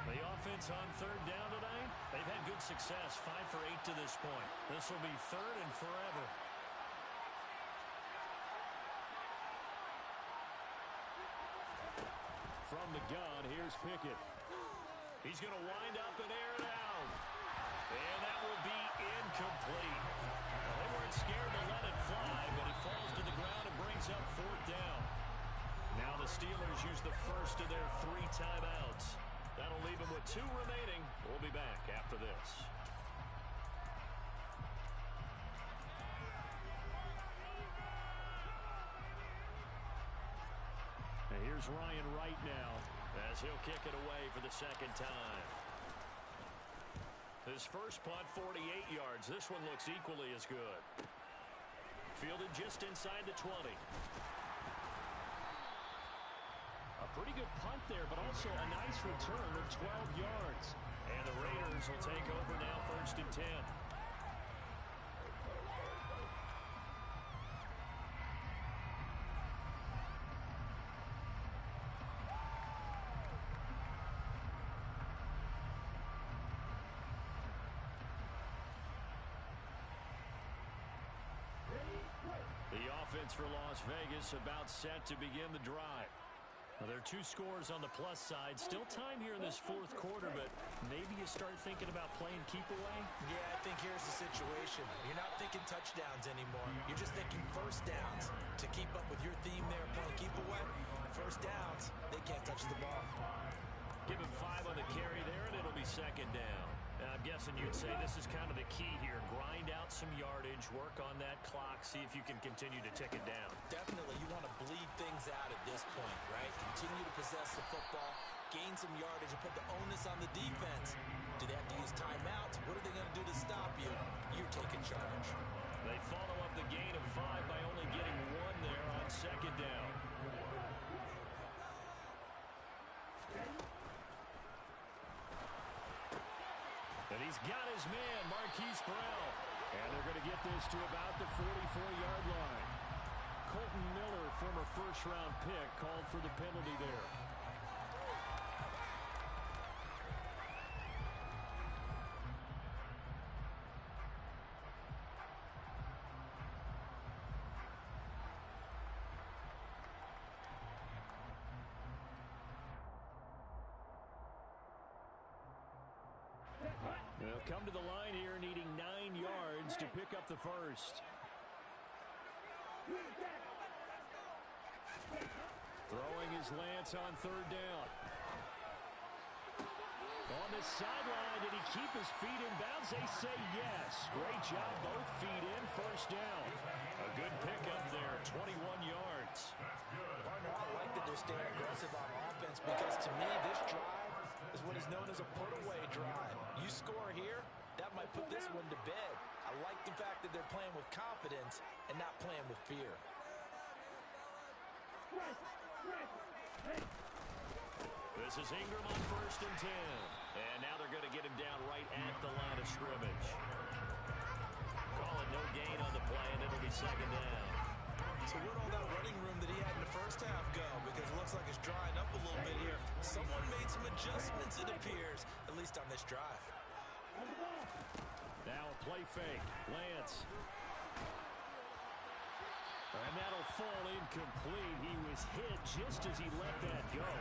The offense on 3rd down tonight, they've had good success, 5 for 8 to this point. This will be 3rd and forever. From the gun, here's Pickett. He's going to wind up and air it out. And that will be incomplete. They weren't scared to let it fly, but he falls to the ground and brings up 4th down. Now the Steelers use the first of their 3 timeouts. That'll leave them with 2 remaining. We'll be back after this. And here's Ryan Wright now, as he'll kick it away for the 2nd time. His first punt, 48 yards. This one looks equally as good. Fielded just inside the 20. a pretty good punt there, but also a nice return of 12 yards. And the Raiders will take over now, 1st and 10. The offense for Las Vegas about set to begin the drive. Well, there are 2 scores on the plus side. Still time here in this 4th quarter, but maybe you start thinking about playing keep away? Yeah, I think here's the situation. You're not thinking touchdowns anymore. You're just thinking first downs. To keep up with your theme there, playing keep away, first downs, they can't touch the ball. Give him 5 on the carry there, and it'll be 2nd down. And I'm guessing you'd say this is kind of the key here. Grind out some yardage, work on that clock, see if you can continue to tick it down. Definitely, you want to bleed things out at this point, right? Continue to possess the football, gain some yardage, and put the onus on the defense. Do they have to use timeouts? What are they going to do to stop you? You're taking charge. They follow up the gain of 5 by only getting 1 there on 2nd down. And he's got his man, Marquise Brown. And they're going to get this to about the 44-yard line. Colton Miller, former first-round pick, called for the penalty there. Well, come to the line here needing 9 yards to pick up the first. Throwing is Lance on third down. On the sideline, did he keep his feet in bounds? They say yes. Great job, both feet in, first down. A good pickup there, 21 yards. Partner, I like that they're staying aggressive on offense because to me, this drive is what is known as a put-away drive. You score here, that might put this one to bed. I like the fact that they're playing with confidence and not playing with fear. This is Ingram on 1st and 10. And now they're going to get him down right at the line of scrimmage. Call it no gain on the play, and it'll be 2nd down. So where'd all that running room that he had in the first half go? Because it looks like it's drying up a little bit here. Someone made some adjustments, it appears, at least on this drive. Now a play fake. Lance. And that'll fall incomplete. He was hit just as he let that go.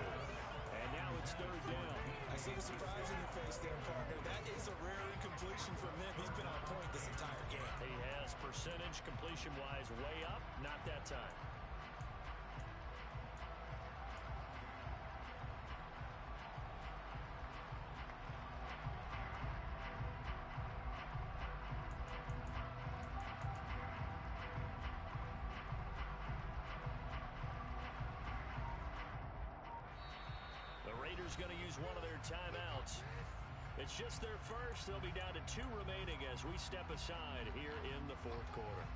And now it's 3rd down. I see the surprise in your face there, partner. That is a rare incompletion from him. He's been on point this entire game. He has percentage completion-wise way up. Not that time. Going to use one of their timeouts. It's just their first. They'll be down to 2 remaining as we step aside here in the 4th quarter.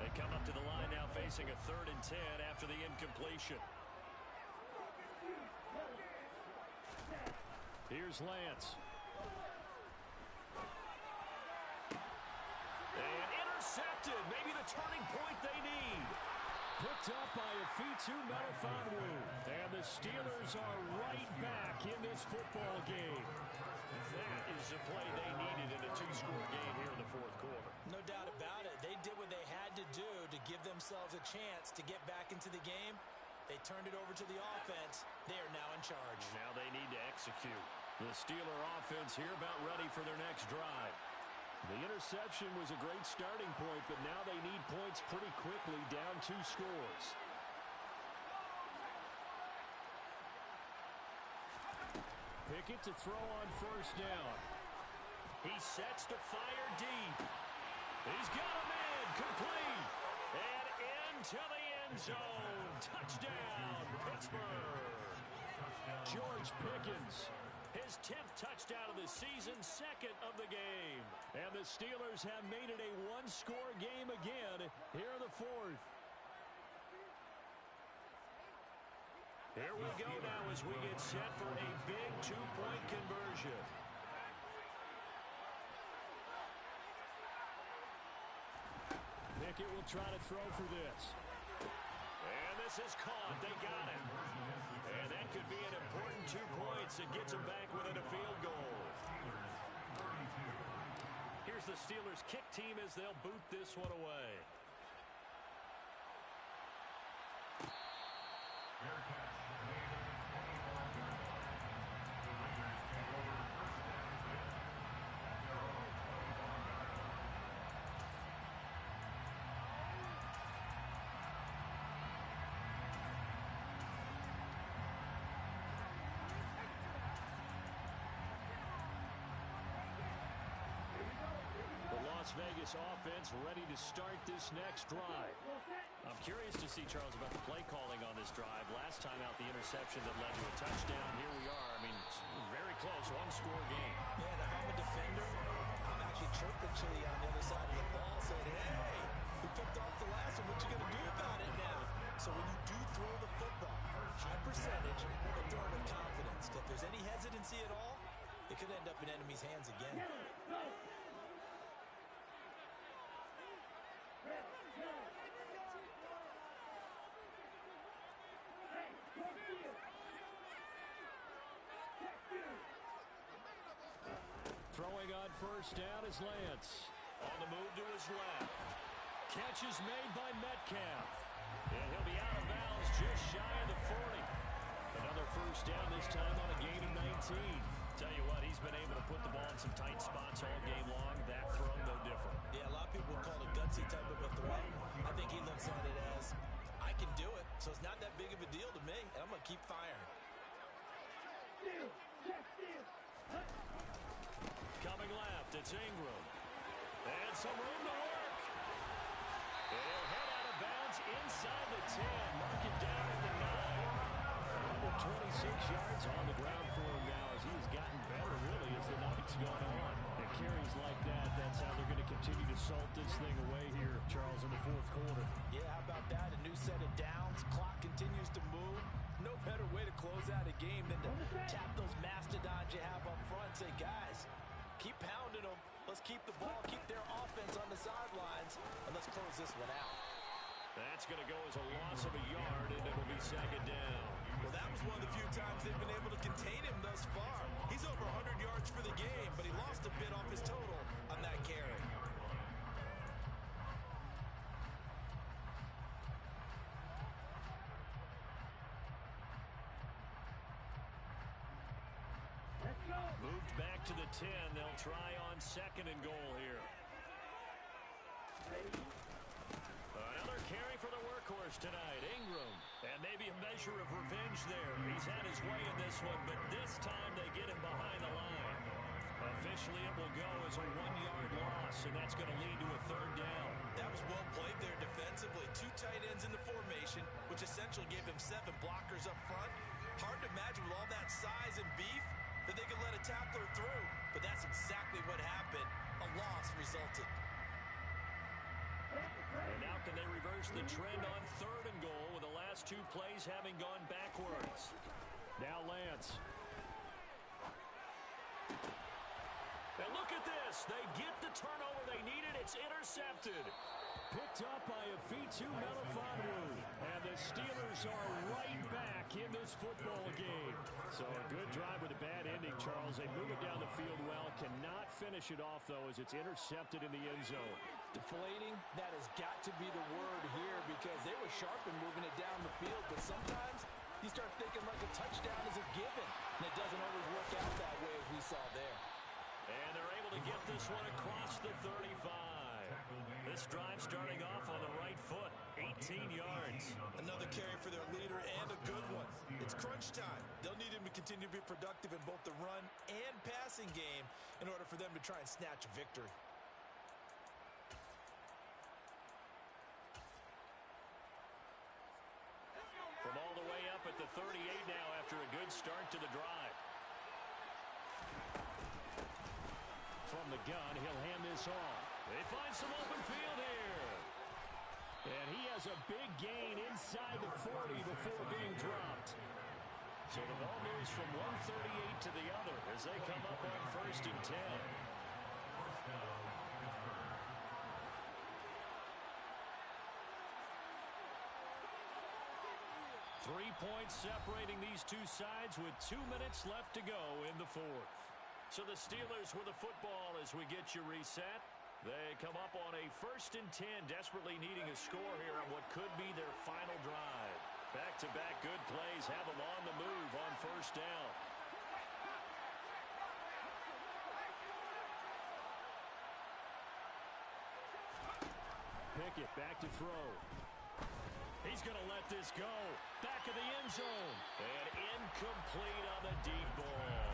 They come up to the line now facing a 3rd and 10 after the incompletion. Here's Lance. And intercepted. Maybe the turning point they need. Picked up by Afitu Melifonwu. And the Steelers are right back in this football game. That is the play they needed in a 2-score game here in the 4th quarter. No doubt about it. They did what they had to do to give themselves a chance to get back into the game. They turned it over to the offense. They are now in charge. Now they need to execute. The Steeler offense here about ready for their next drive. The interception was a great starting point, but now they need points pretty quickly, down 2 scores. Pickett to throw on 1st down. He sets to fire deep. He's got him in, complete. And into the end zone. Touchdown, Pittsburgh. George Pickens, his 10th touchdown of the season, 2nd of the game. And the Steelers have made it a 1-score game again here in the 4th. Here we go now as we get set for a big 2-point conversion. Pickett will try to throw for this. And this is caught. They got it. And that could be an important 2 points that gets them back within a field goal. Here's the Steelers kick team as they'll boot this one away. Las Vegas offense ready to start this next drive. I'm curious to see, Charles, about the play calling on this drive. Last time out, the interception that led to a touchdown. Here we are. I mean, very close, 1-score game. Man, if I'm a defender, I'm actually chirping Chili on the other side of the ball, saying, hey, we picked off the last one. What you going to do about it now? So when you do throw the football, high percentage, but throw it with confidence. If there's any hesitancy at all, it could end up in enemy's hands again. Throwing throwing on first down is Lance. On the move to his left. Catch is made by Metcalf. And he'll be out of bounds just shy of the 40. Another first down, this time on a gain of 19. Tell you what, he's been able to put the ball in some tight spots all game long. That throw, no different. Yeah, a lot of people would call it a gutsy type of a throw. I think he looks at it as, I can do it, so it's not that big of a deal to me, and I'm going to keep firing. Steal. Check steal. Coming left, it's Ingram. And some room to work. And he'll head out of bounds inside the 10. Mark it down at the 26 yards on the ground for him now as he has gotten better, really, as the night's gone on. And carries like that, that's how they're going to continue to salt this thing away here, Charles, in the fourth quarter. Yeah, how about that? A new set of downs. Clock continues to move. No better way to close out a game than to tap those mastodons you have up front. Say, guys, keep pounding them. Let's keep the ball, keep their offense on the sidelines, and let's close this one out. That's going to go as a loss of a yard, and it'll be second down. Well, that was one of the few times they've been able to contain him thus far. He's over 100 yards for the game, but he lost a bit off his total on that carry. Let's go. Moved back to the 10. They'll try on second and goal here. Another carry for the workhorse tonight, Ingram. And maybe a measure of revenge there. He's had his way in this one, but this time they get him behind the line. Officially, it will go as a 1-yard loss, and that's going to lead to a third down. That was well played there defensively. 2 tight ends in the formation, which essentially gave him 7 blockers up front. Hard to imagine with all that size and beef that they could let a tackler through, but that's exactly what happened. A loss resulted. And now can they reverse the trend on third and goal with the last 2 plays having gone backwards? Now Lance. And look at this. They get the turnover they needed. It's intercepted. Picked up by a Fitu Melifonwu. And the Steelers are right back in this football game. So a good drive with a bad ending, Charles. They move it down the field well. Cannot finish it off, though, as it's intercepted in the end zone. Deflating, that has got to be the word here because they were sharp in moving it down the field. But sometimes you start thinking like a touchdown is a given. And it doesn't always work out that way as we saw there. And they're able to get this one across the 35. This drive starting off on the right foot, 18 yards. Another carry for their leader and a good one. It's crunch time. They'll need him to continue to be productive in both the run and passing game in order for them to try and snatch a victory. From all the way up at the 38 now after a good start to the drive. From the gun, he'll hand this off. They find some open field here. And he has a big gain inside the 40 before being dropped. So the ball moves from 138 to the other as they come up on 1st and 10. 3 points separating these two sides with 2 minutes left to go in the fourth. So the Steelers with the football as we get you reset. They come up on a 1st and 10, desperately needing a score here on what could be their final drive. Back-to-back good plays have them on the move on 1st down. Pickett back to throw. He's going to let this go. Back of the end zone. And incomplete on the deep ball.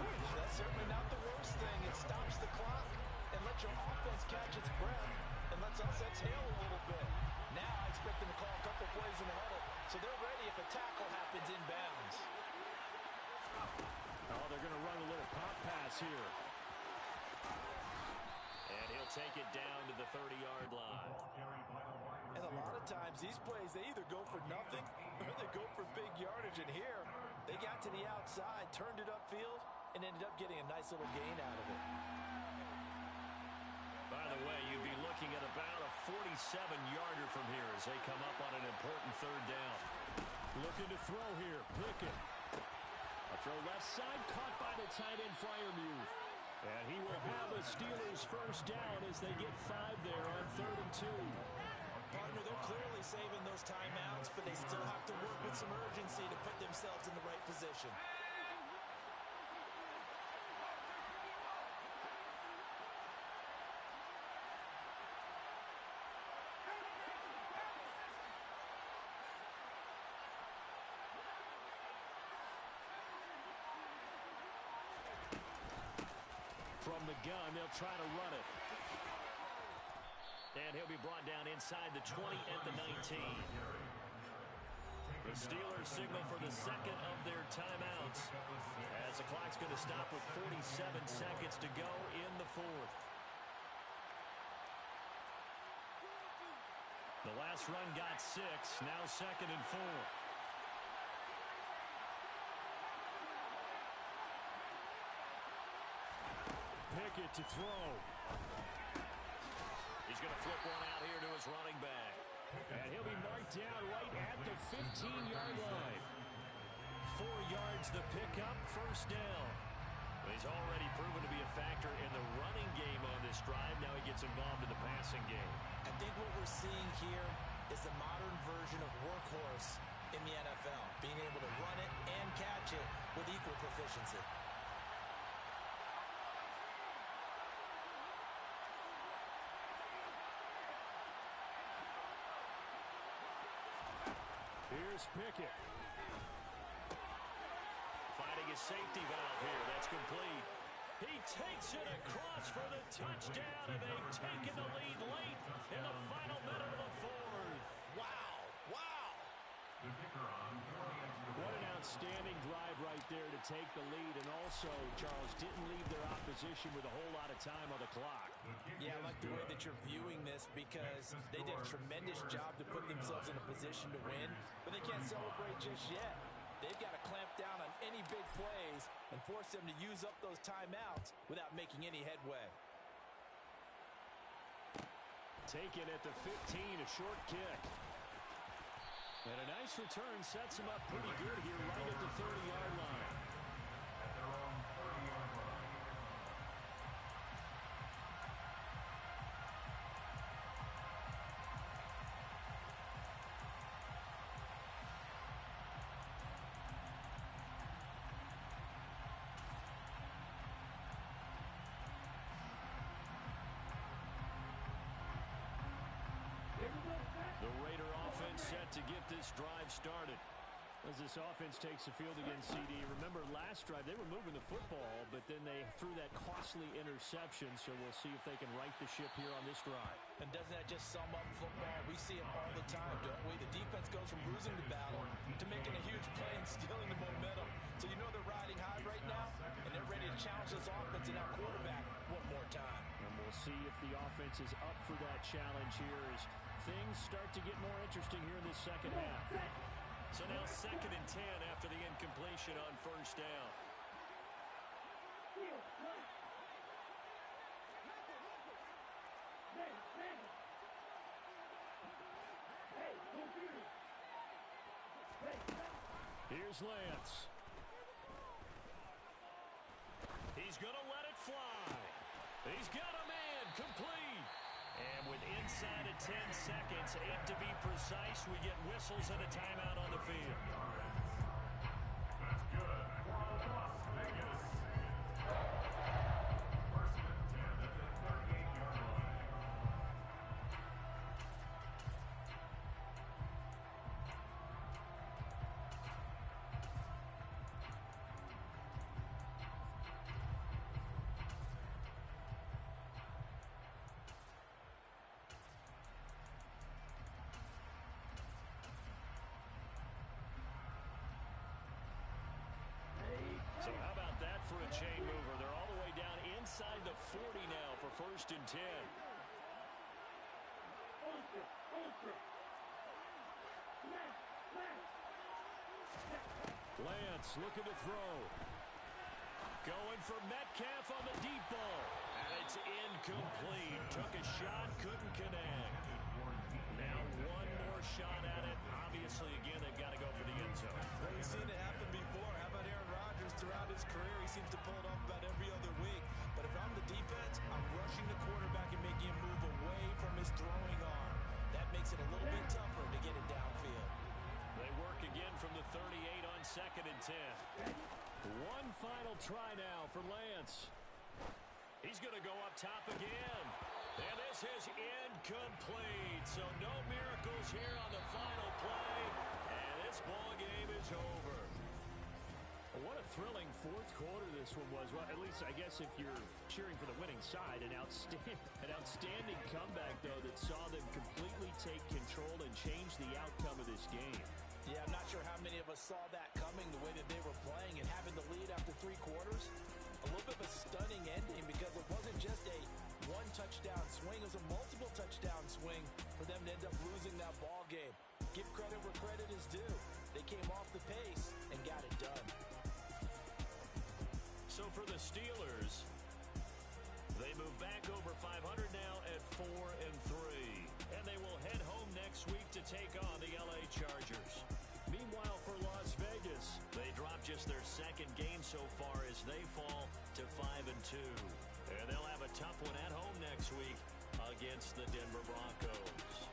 That's certainly not the worst thing. It stops the clock and lets your offense catch its breath and lets us exhale a little bit. Now I expect them to call a couple plays in the huddle so they're ready if a tackle happens inbounds. Oh, they're going to run a little pop pass here. And he'll take it down to the 30-yard line. And a lot of times these plays, they either go for nothing or they go for big yardage. And here, they got to the outside, turned it upfield, and ended up getting a nice little gain out of it. By the way, you'd be looking at about a 47-yarder from here as they come up on an important 3rd down. Looking to throw here. Pickett. A throw left side, caught by the tight end Freiermuth. And he will have a Steelers first down as they get 5 there on 3rd and 2. Partner, they're clearly saving those timeouts, but they still have to work with some urgency to put themselves in the right position. From the gun, they'll try to run it. And he'll be brought down inside the 20 at the 19. The Steelers signal for the second of their timeouts as the clock's going to stop with 47 seconds to go in the 4th. The last run got 6, now 2nd and 4. Pickett to throw. He's going to flip one out here to his running back. And he'll be marked down right at the 15-yard line. 4 yards the pickup, first down. He's already proven to be a factor in the running game on this drive. Now he gets involved in the passing game. I think what we're seeing here is the modern version of workhorse in the NFL, being able to run it and catch it with equal proficiency. Here's Pickett. Finding his safety valve here. That's complete. He takes it across for the touchdown, and they've taken the lead late in the final minute of the 4th. Wow. Wow. What an outstanding drive right there to take the lead, and also, Charles, didn't leave their opposition with a whole lot of time on the clock. Yeah, I like the way that you're viewing this because they did a tremendous job to put themselves in a position to win, but they can't celebrate just yet. They've got to clamp down on any big plays and force them to use up those timeouts without making any headway. Taken at the 15, a short kick. And a nice return sets him up pretty good here right at the 30-yard line. At their own 30-yard line. The Raider offense set to get this drive started. As this offense takes the field against CD. Remember, last drive, they were moving the football, but then they threw that costly interception, so we'll see if they can right the ship here on this drive. And doesn't that just sum up football? We see it all the time, don't we? The defense goes from losing the battle to making a huge play and stealing the momentum. So you know they're riding high right now, and they're ready to challenge this offense and that quarterback one more time. And we'll see if the offense is up for that challenge here as things start to get more interesting here in this second half. So now 2nd and 10 after the incompletion on first down. Here's Lance. He's going to let it fly. He's got a man complete. And with inside of 10 seconds, 8 to be precise, we get whistles and a timeout on the field. That's good for Las Vegas. First and 10 at the 38-yard line. So how about that for a chain mover? They're all the way down inside the 40 now for first and 10. Lance looking to throw. Going for Metcalf on the deep ball. And it's incomplete. Took a shot, couldn't connect. Now one more shot at it. Obviously, again, they've got to go for the end zone. Well, we've seen it happen before. How about Aaron Rodgers throughout his career? He seems to pull it off about every other week. But if pushing the quarterback and making him move away from his throwing arm. That makes it a little bit tougher to get it downfield. They work again from the 38 on 2nd and 10. One final try now for Lance. He's going to go up top again. And this is incomplete. So no miracles here on the final play. And this ball game is over. What a thrilling fourth quarter this one was. Well, at least I guess if you're cheering for the winning side, an outstanding comeback, though, that saw them completely take control and change the outcome of this game. Yeah, I'm not sure how many of us saw that coming the way that they were playing and having the lead after 3 quarters. A little bit of a stunning ending because it wasn't just a one-touchdown swing. It was a multiple touchdown swing for them to end up losing that ball game. Give credit where credit is due. They came off the pace and got it done. So for the Steelers, they move back over 500 now at 4-3. And they will head home next week to take on the LA Chargers. Meanwhile, for Las Vegas, they drop just their 2nd game so far as they fall to 5-2. And they'll have a tough one at home next week against the Denver Broncos.